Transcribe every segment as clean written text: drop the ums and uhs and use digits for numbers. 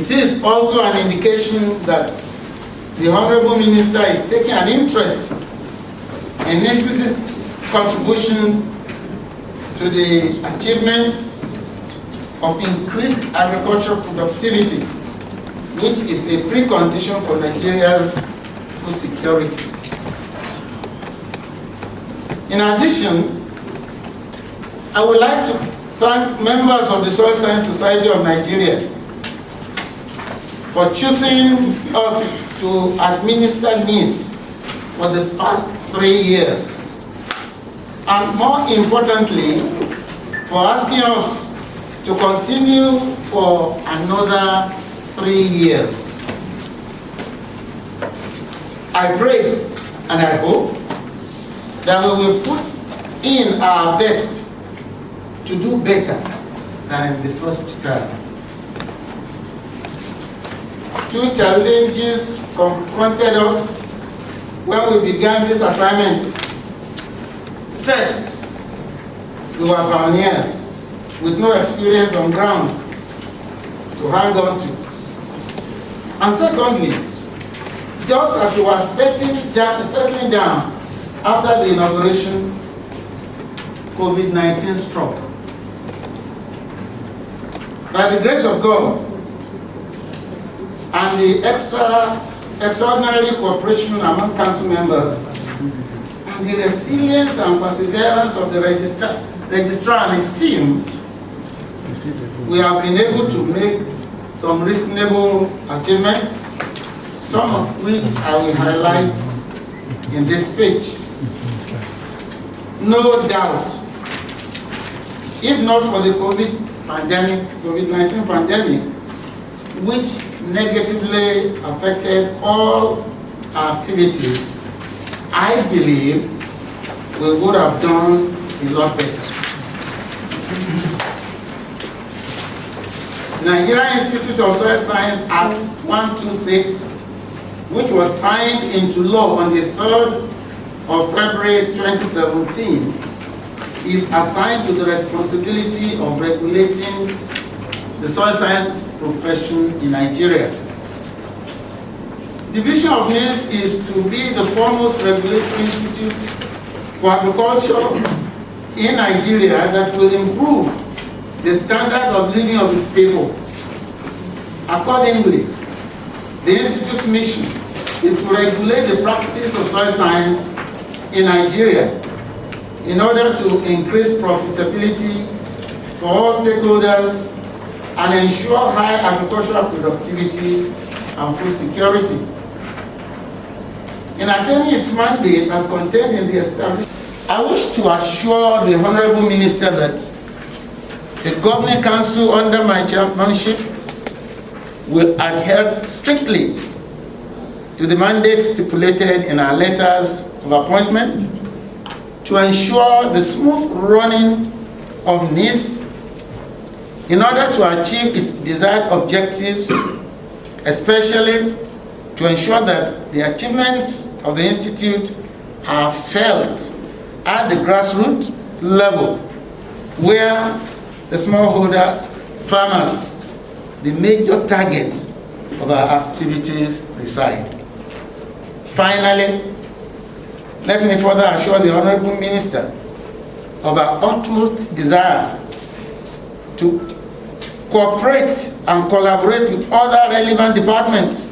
It is also an indication that the Honorable Minister is taking an interest in NISS's contribution to the achievement of increased agricultural productivity, which is a precondition for Nigeria's food security. In addition, I would like to thank members of the Soil Science Society of Nigeria for choosing us to administer NISS for the past 3 years. And more importantly, for asking us to continue for another 3 years. I pray and I hope that we will put in our best to do better than in the first term. 2 challenges confronted us when we began this assignment. First, we were pioneers with no experience on ground to hang on to. And secondly, just as we were settling down after the inauguration, COVID-19 struck. By the grace of God and the extraordinary cooperation among council members and the resilience and perseverance of the registrar and his team, we have been able to make some reasonable achievements, some of which I will highlight in this speech. No doubt, if not for the COVID-19 pandemic, which negatively affected all our activities, I believe we would have done a lot better. Nigeria Institute of Soil Science Act 126, which was signed into law on the 3rd of February 2017, is assigned to the responsibility of regulating the soil science profession in Nigeria. The vision of NISS is to be the foremost regulatory institute for agriculture in Nigeria that will improve the standard of living of its people. Accordingly, the Institute's mission is to regulate the practice of soil science in Nigeria in order to increase profitability for all stakeholders and ensure high agricultural productivity and food security. In attaining its mandate as contained in the established, I wish to assure the Honorable Minister that the Governing Council under my chairmanship will adhere strictly to the mandate stipulated in our letters of appointment to ensure the smooth running of NISS in order to achieve its desired objectives, especially to ensure that the achievements of the Institute are felt at the grassroots level, where the smallholder farmers, the major targets of our activities, reside. Finally, let me further assure the Honorable Minister of our utmost desire to cooperate and collaborate with other relevant departments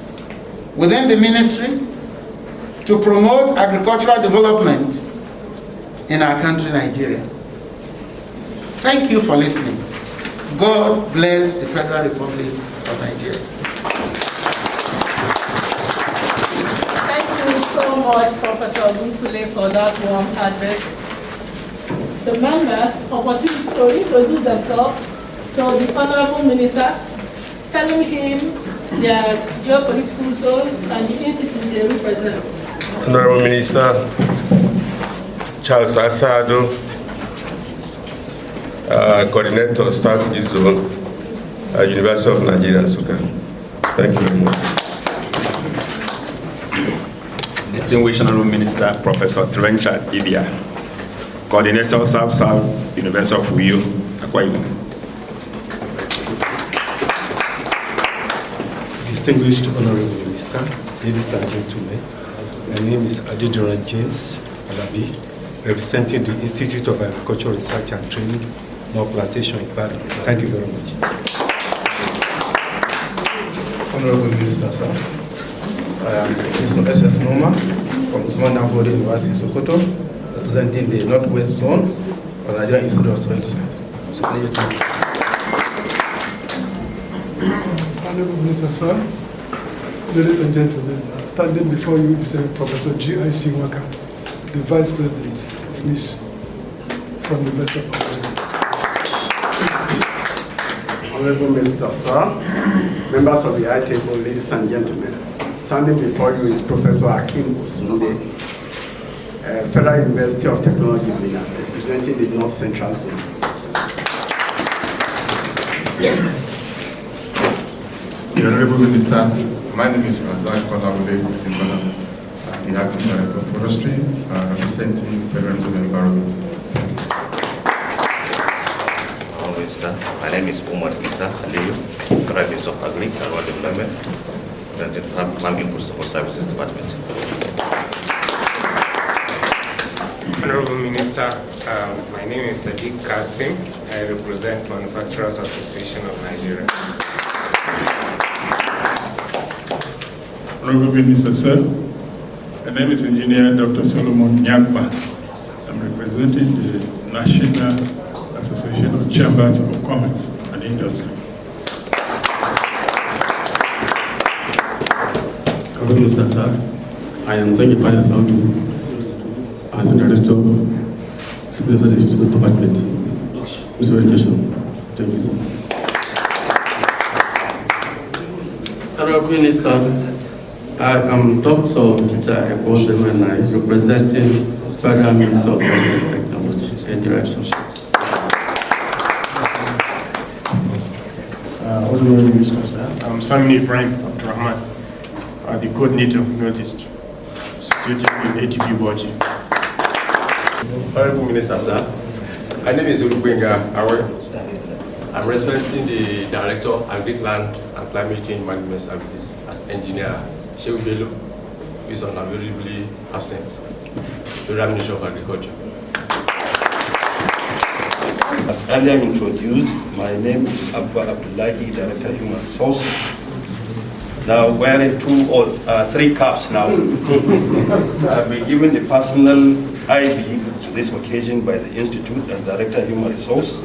within the ministry to promote agricultural development in our country, Nigeria. Thank you for listening. God bless the Federal Republic of Nigeria. Thank you so much, Professor Bunkule, for that warm address. The members opportunity to introduce themselves to the Honorable Minister, telling him their geopolitical zones and the institute they represent. Honorable Minister Charles Asado, Coordinator of Southeast Zone, University of Nigeria, Nsukka. Thank you very much. Distinguished Honorable Minister Professor Trenchard Ibia, Coordinator South-South, University of Uyo, Akwa Ibom. Distinguished Honorable Minister, ladies and gentlemen, my name is Adedora James Alabi, representing the Institute of Agricultural Research and Training, More Plantation in Bali. Thank you very much. Honorable Minister, sir. I am Mr. S.S. Noma from Usman Danfodio University, Sokoto, representing the Northwest Zone of Nigerian Institute of Soil Science. Honorable Minister, sir, ladies and gentlemen, standing before you is Professor G.I.C. Waka, the Vice President of NISS from the University of Nigeria. Honorable Minister, sir, members of the high table, ladies and gentlemen, standing before you is Professor Akim Osunde, Federal University of Technology, Mina, representing the North Central Zone. The Honorable Minister, my name is Razak Kolabode Istikona. I'm the Acting Director of Forestry, representing Federal Environment. Honorable Minister, my name is Umar Isa Aliyu, Federal Minister of Agri and Rural Development, representing Farm Input Support Services Department. Honorable Minister, my name is Sadiq Kasim. I represent Manufacturers Association of Nigeria. Honorable Minister, sir, my name is Engineer Dr. Solomon Nyagba. I'm representing the National Association of Chambers of Commerce and Industry. Honorable Minister, sir, I am Zangi Palace Audu, as the Director of the Department of Education. Thank you, sir. Honorable Minister, I am Dr. Peter Ekosem and I representing Federal Minister of Technology and Direction. Honorable Minister, sir, I'm Sami Ibrahim Abdurrahman, the coordinator noticed situated in ATP budget. Honorable Minister, sir, my name is Ulubenga Awe. I'm representing the Director of Agri-Land and Climate Change Management Services as Engineer Shehu Bello, who is unavoidably absent, Federal Ministry of Agriculture. As earlier introduced, my name is Abba Abdullahi, Director of Human Resources. Now wearing 2 or 3 caps now. I've been given the personal IB to this occasion by the Institute as Director of Human Resources.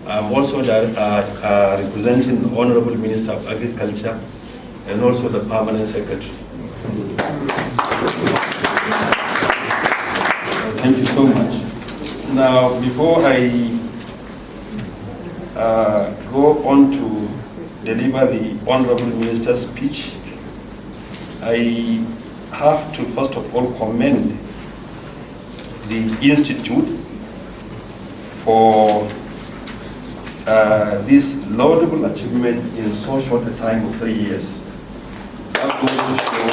I'm also representing the Honorable Minister of Agriculture and also the Permanent Secretary. Thank you so much. Now, before I go on to deliver the Honorable Minister's speech, I have to first of all commend the Institute for this laudable achievement in so short a time of 3 years. That goes to show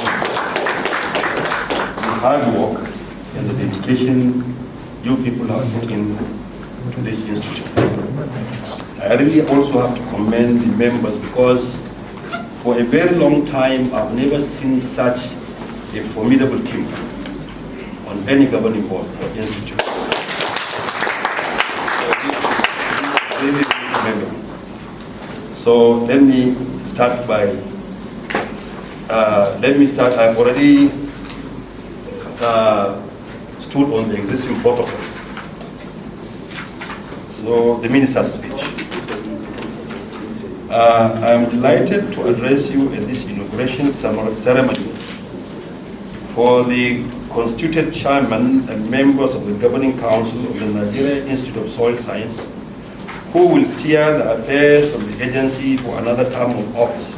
the hard work and the dedication you people have put in to this institute. I really also have to commend the members because for a very long time I've never seen such a formidable team on any governing board or institute. So let me start by, I've already stood on the existing protocols. So the minister's speech. I am delighted to address you at this inauguration ceremony for the constituted chairman and members of the governing council of the Nigerian Institute of Soil Science, who will steer the affairs of the agency for another term of office.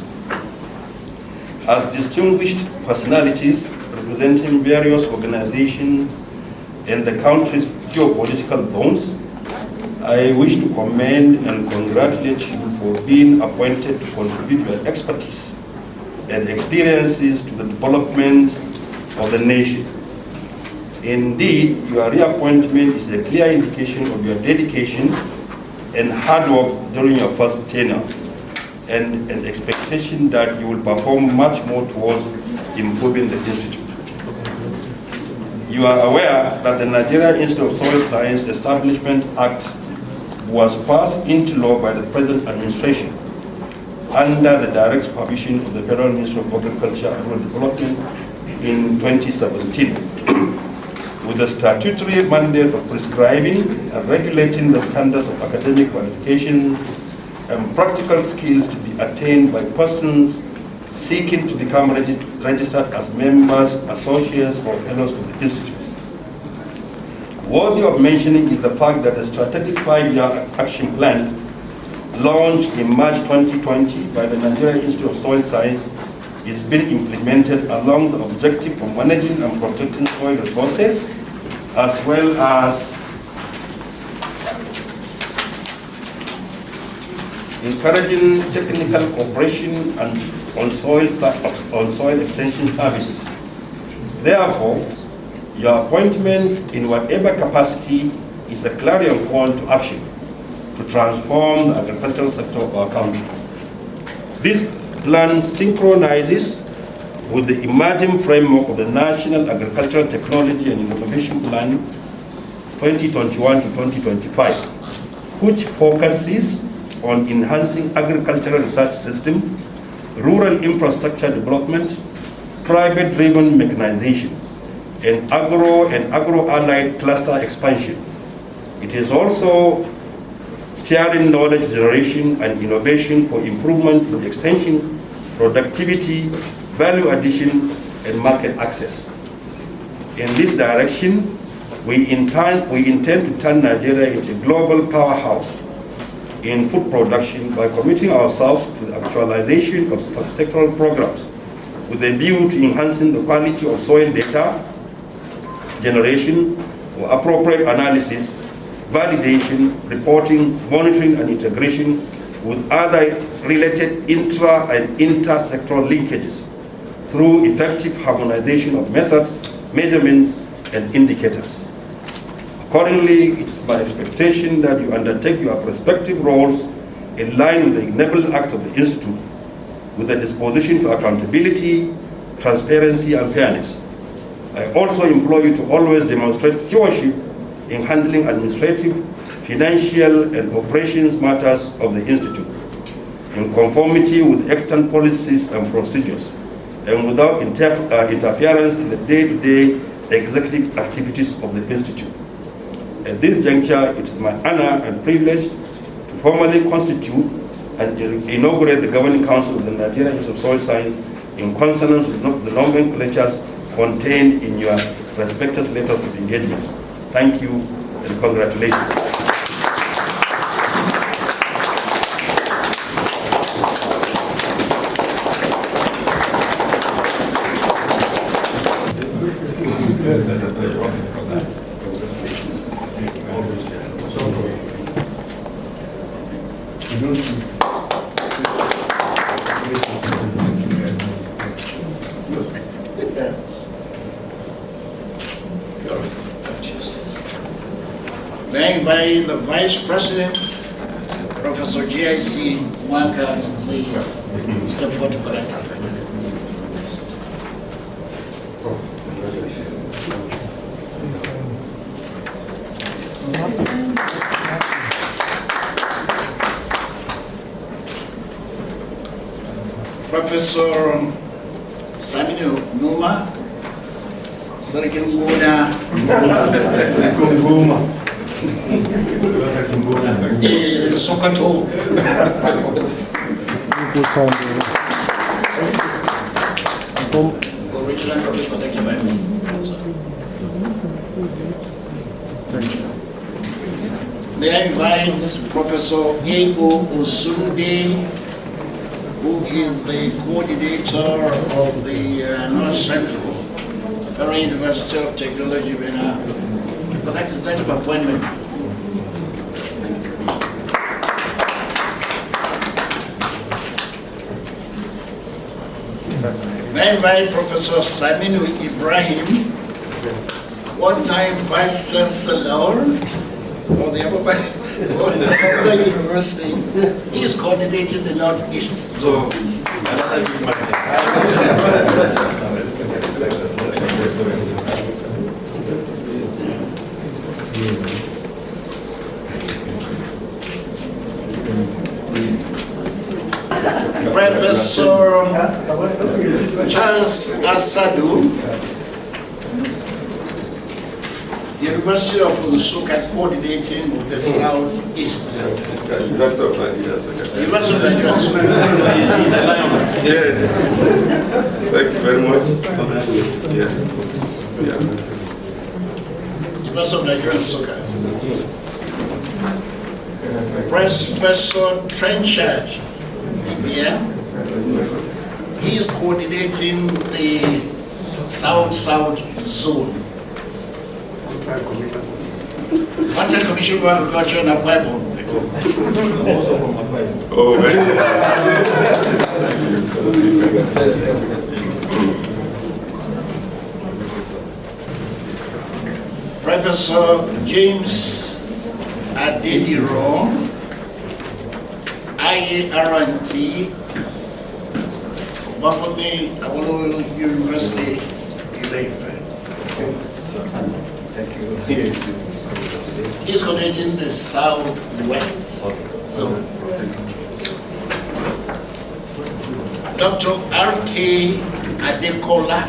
As distinguished personalities representing various organizations and the country's geopolitical zones, I wish to commend and congratulate you for being appointed to contribute your expertise and experiences to the development of the nation. Indeed, your reappointment is a clear indication of your dedication and hard work during your first tenure, and an expectation that you will perform much more towards improving the institute. You are aware that the Nigeria Institute of Soil Science Establishment Act was passed into law by the present administration under the direct supervision of the Federal Ministry of Agriculture and Rural Development in 2017, with the statutory mandate of prescribing and regulating the standards of academic qualifications and practical skills to be attained by persons seeking to become registered as members, associates, or fellows of the Institute. Worthy of mentioning is the fact that the strategic 5-year action plan launched in March 2020 by the Nigeria Institute of Soil Science is being implemented along the objective of managing and protecting soil resources, as well as encouraging technical cooperation and on soil extension services. Therefore, your appointment in whatever capacity is a clarion call to action to transform the agricultural sector of our country. This plan synchronizes with the emerging framework of the National Agricultural Technology and Innovation Plan 2021 to 2025, which focuses on enhancing agricultural research system, rural infrastructure development, private-driven mechanization, and agro-allied cluster expansion. It is also steering knowledge generation and innovation for improvement in extension, productivity, value addition, and market access. In this direction, we intend to turn Nigeria into a global powerhouse in food production by committing ourselves to the actualization of subsectoral programs with a view to enhancing the quality of soil data generation for appropriate analysis, validation, reporting, monitoring, and integration with other related intra- and inter-sectoral linkages through effective harmonization of methods, measurements, and indicators. Accordingly, it is my expectation that you undertake your respective roles in line with the Enabling Act of the Institute, with a disposition to accountability, transparency, and fairness. I also implore you to always demonstrate stewardship in handling administrative, financial, and operations matters of the Institute, in conformity with extant policies and procedures, and without interference in the day-to-day executive activities of the Institute. At this juncture, it is my honor and privilege to formally constitute and inaugurate the Governing Council of the Nigeria Institute of Soil Science in consonance with the nomenclatures contained in your respective letters of engagement. Thank you and congratulations. May I invite the Vice President, Professor GIC Mwaka, please step forward to collect us. Professor Saminu Numa, Sarkin Gona, Sokoto. Original copy protected by me. May I invite Professor Ego Osunde, who is the coordinator of the North Central Federal University of Technology, to collect his letter of appointment. May I invite Professor Saminu Ibrahim, one-time Vice Chancellor of the Technical University. He is coordinating the Northeast Zone. Professor Charles Asadu, University of Nsukka, coordinating the Southeast. University of Nigeria. Yes. Thank you very much. Yeah. University of Nigeria, Nsukka. Professor Trenchard, India. He is coordinating the South-South zone. Water Commission for Agriculture and Bible. Oh, very good. Professor James Adediro, IARNT, Bafome Awolowo University, Ile-Ife. Thank you. He's coordinating the Southwest zone. Dr. R.K. Adekola,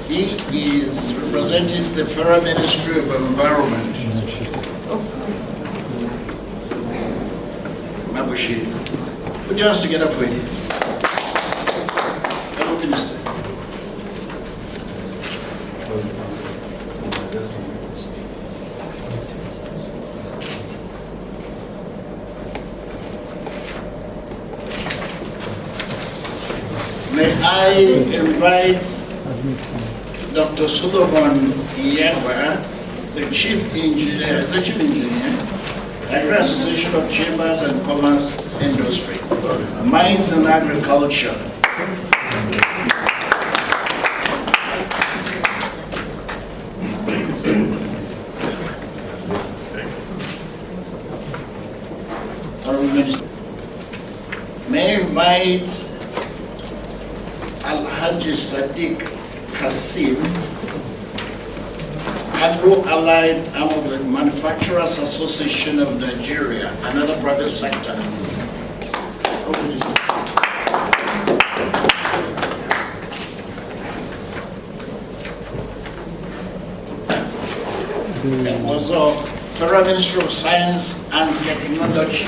he is representing the Federal Ministry of Environment. Mabushi, put your hands together for you. Minister. May I invite Dr. Solomon Iyagba, the Chief Engineer, Nigeria Association of Chambers and Commerce Industry, Mines and Agriculture. May I invite Alhaji Sadiq Kasim, Agro-Allied Arm of the Manufacturers Association of Nigeria, another private sector. That was Federal Ministry of Science and Technology.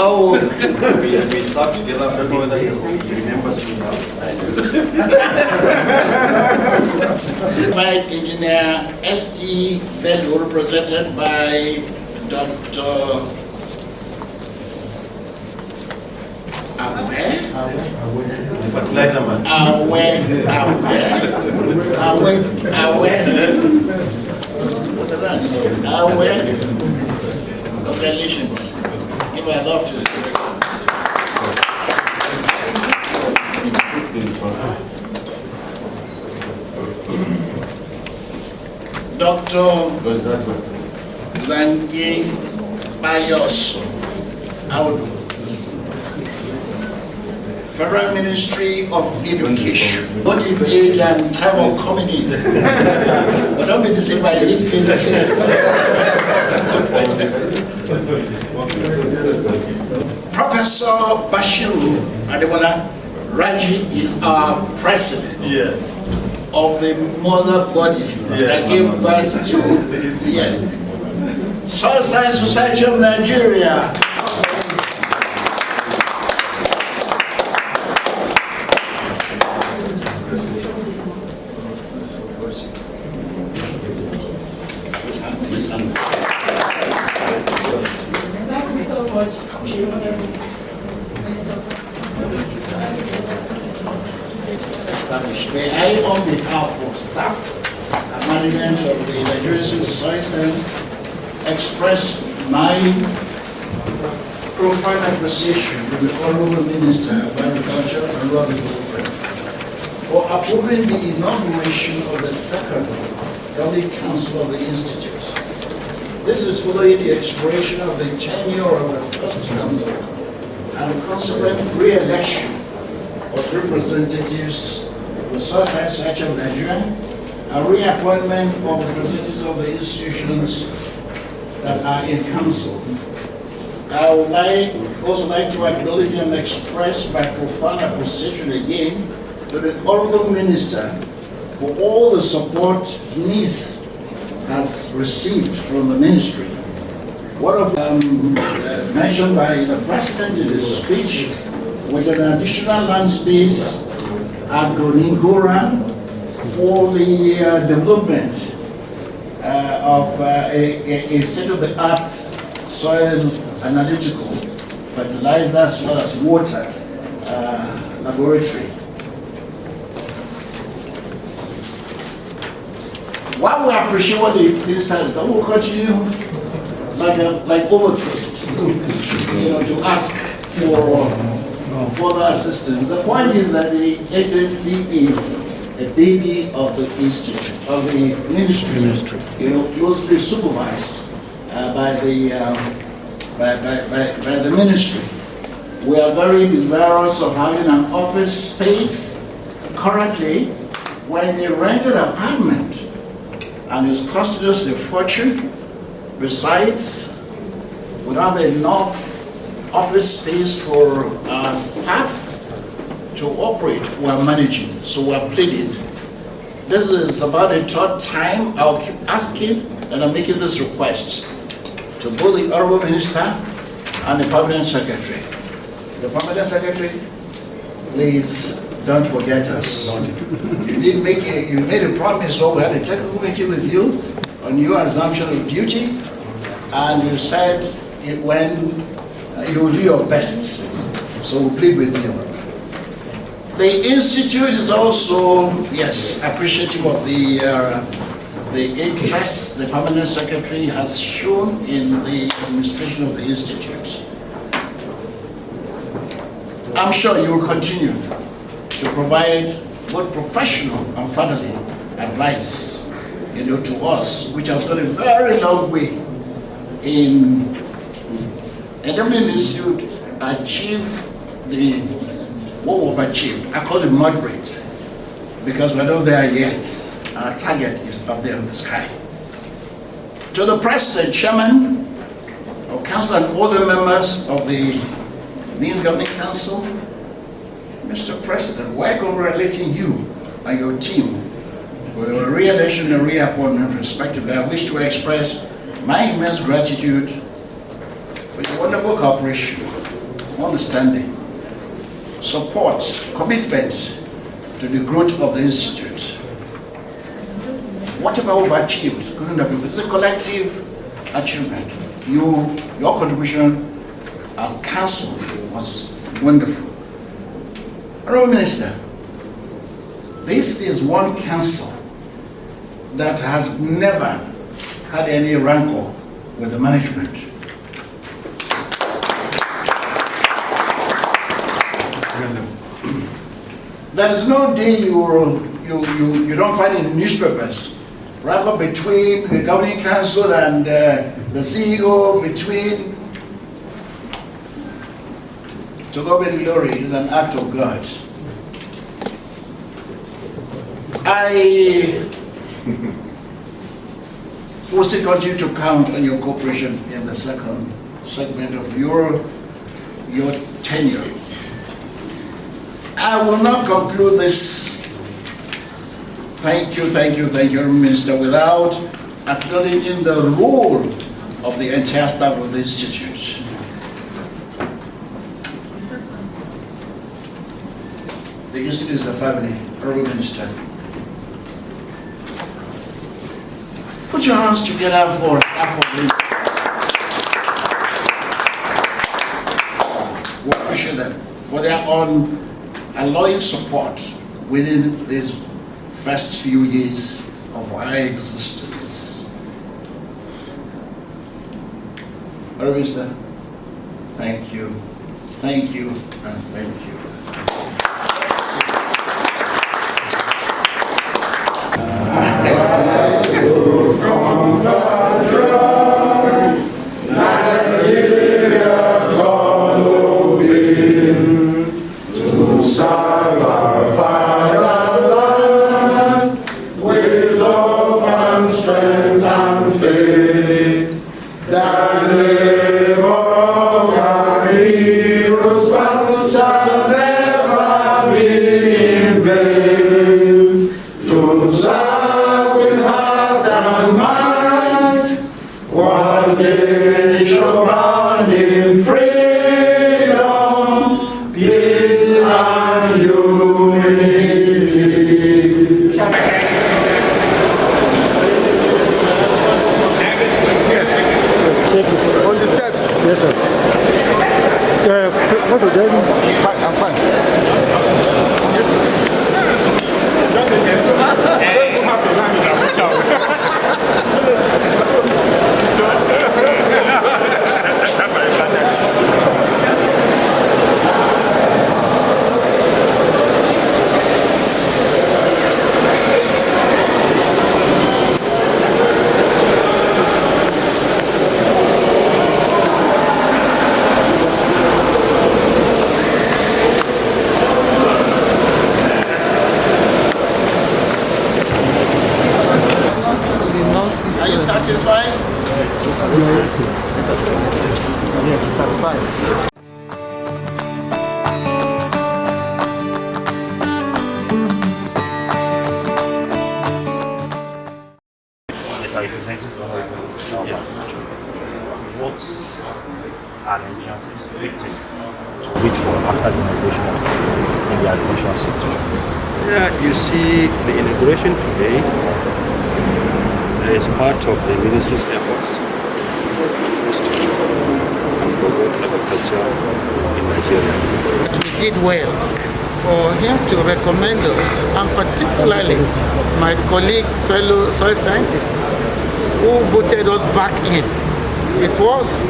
Oh, we start together. I don't know whether he remembers you now. By Engineer S.T. Bello, represented by Dr. Fertilizer man. Congratulations. Give my love to Dr. Zangi Bayos Audu, Federal Ministry of Education. What in age and time of coming in? But don't be deceived by this paper face. Professor Bashiru Adebola Raji is our president of the mother body that gave birth to Soil Science Society of Nigeria. Thank you so much. May I, on behalf of staff and management of the Nigerian Institute of Soil Science, express my profound appreciation to the Honorable Minister of Agriculture and Rural Development for approving the inauguration of the second Governing Council of the Institute. This is following the expiration of the tenure of the first council and the consequent re-election of representatives of the Southside Section of Nigeria and reappointment of representatives of the institutions that are in council. I would also like to acknowledge and express my profound appreciation again to the Honorable Minister for all the support NISS has received from the ministry. One of them mentioned by the President in his speech with an additional land space at Goningora for the development of a state-of-the-art soil analytical, fertilizer, as well as water laboratory. While we appreciate what the minister has done, we'll continue like over twists, to ask for further assistance. The point is that the agency is a baby of the institute, of the ministry, closely supervised by the ministry. We are very desirous of having an office space. Currently, when they rent an apartment and it's costing us a fortune, besides, we don't have enough office space for our staff to operate while managing, so we're pleading. This is about the third time I'll keep asking and I'm making this request to both the Honorable Minister and the Permanent Secretary. The Permanent Secretary, please don't forget us. You made a promise when we had a technical meeting with you on your assumption of duty, and you said you will do your best. So we plead with you. The Institute is also, yes, appreciative of the interest the Permanent Secretary has shown in the administration of the Institute. I'm sure you will continue to provide both professional and fatherly advice, to us, which has gone a very long way in enabling the Institute achieve what we've achieved. I call it moderate, because we're not there yet. Our target is up there in the sky. To the President, Chairman of Council, and all the members of the NISS Governing Council, Mr. President, we're congratulating you and your team for your re-election and reappointment respectively. I wish to express my immense gratitude for your wonderful cooperation, understanding, support, commitment to the growth of the Institute. Whatever we've achieved couldn't have been. It's a collective achievement. Your contribution as council was wonderful. Honorable Minister, this is one council that has never had any rancor with the management. There's no day you don't find in the newspapers rancor between the Governing Council and the CEO, between. To God be the glory is an act of God. I will still continue to count on your cooperation in the second segment of your tenure. I will not conclude this. Thank you, Minister, without acknowledging the role of the entire staff of the Institute. The Institute is the family, Honorable Minister. Put your hands together for this. We appreciate them for their unalloying support within these first few years of our existence. Honorable Minister, Thank you, thank you, and thank you. Nigeria's following to serve our fatherland with love and strength and faith. The labor of our heroes past shall never be in vain. To serve with heart and mind, one nation bound in freedom, peace and unity. On the steps. Yes, sir. What are they? I'm fine. Are you satisfied? Yes, satisfied. Yes, I represent yeah. What's an Nigerians expecting to wait for after the inauguration in the agricultural sector? Yeah, you see, the inauguration today is part of the ministry's efforts to boost and promote agriculture in Nigeria. We did well for him to recommend us, and particularly my colleague, fellow soil scientists, who voted us back in. It was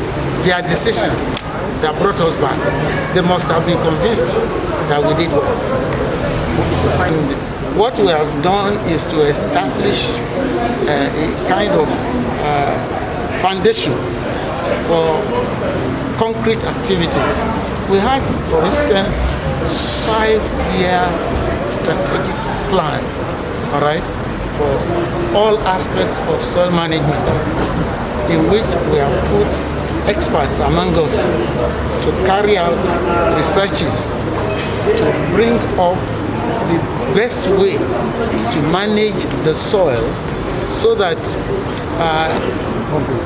their decision that brought us back. They must have been convinced that we did well. And what we have done is to establish a kind of foundation for concrete activities. We had, for instance, 5-year strategic plan, all right, for all aspects of soil management, in which we have put experts among us to carry out researches to bring up the best way to manage the soil so that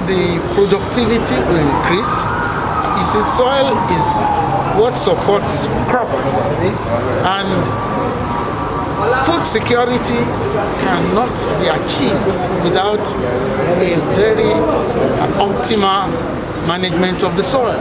the productivity will increase. You see, soil is what supports crop, and food security cannot be achieved without a very optimal management of the soil.